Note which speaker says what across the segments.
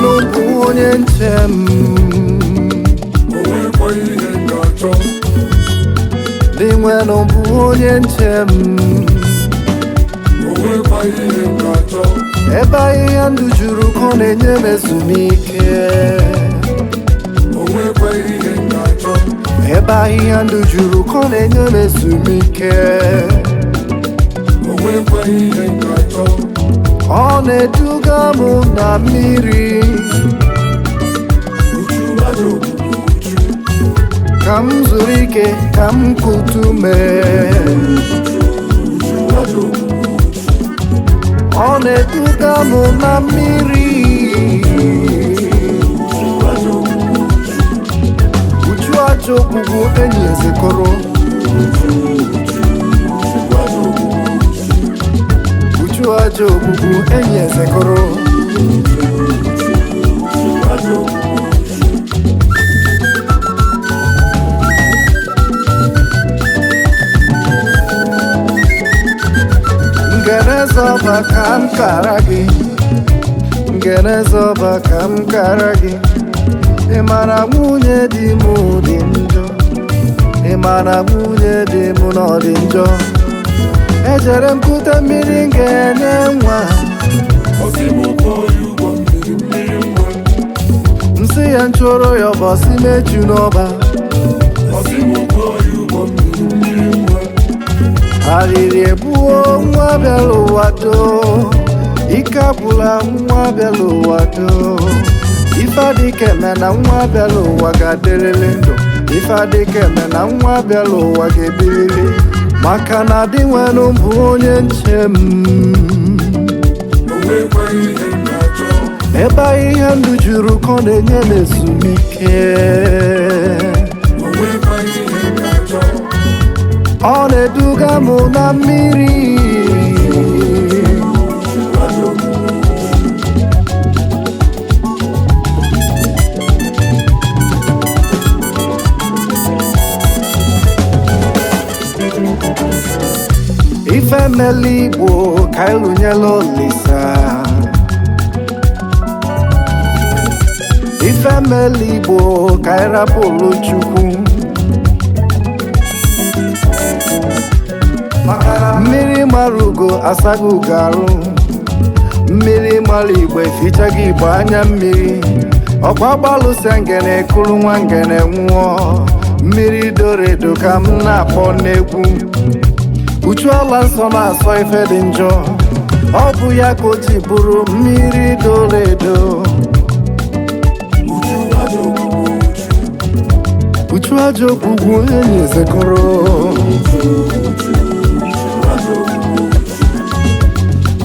Speaker 1: nwere bụ onye nche m. Dị nwere bụ onye nche m. Ebe ahịhịa ndụ juru ka ọ na-enye m ezumike. Ebe ahịhịa ndụ juru ka ọ na-enye m ezumike. Ọ na-eduga m na mmiri ka m zuru ike, ka m kutu mee. Ọ na-eduga m na mmiri uju aja ogbugbu enyi ezekọrọ. Uju aja ogbugbu enyi ezekọrọ. Ngerezoba ka m kara gị, ngerezoba ka m kara gị. Ị mara nwunye di m dị njọ, ị mara nwunye di m na ọ dị njọ. Ejere m kute mmiri m ga-enye nwa, nsị ya nchụrụ ya ụbọchị meju n'ọba. Arịrị ebuo nwa bịara ụwa doo, ike abụla nwa bịara ụwa doo. Ife adịka eme na nwa bịara ụwa ga-adịrịrị ndụ. Ife adịka eme na nwa bịara ụwa ga-ebiriri. Maka na dị nwere bụ onye nche m. Ebe ahịhịa ndụ juru ka ọ na-enye m ezumike. Ọ na-eduga m na mmiri ife mele Igbo ka ịlụnyela Olisa. Ife mele Igbo ka ịrapụrụ Chukwu. Mmiri mara ugo asaghị ugo arụ. Mmiri mara Igbo efichaghị Igbo anya mmiri. Ọkwa gbalụsịa ngene kụrụ nwa ngene nwụọ. Mmiri doro edo ka m na-akpọ n'egwu. Uchu ala nsọ na-asọ ife dị njọ. Ọ bụ ya ka o ji bụrụ mmiri doro edo. Uchu aja ogbugbu enyi ezekọrọ.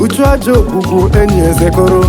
Speaker 1: Uchu aja ogbugbu enyi ezekọrọ.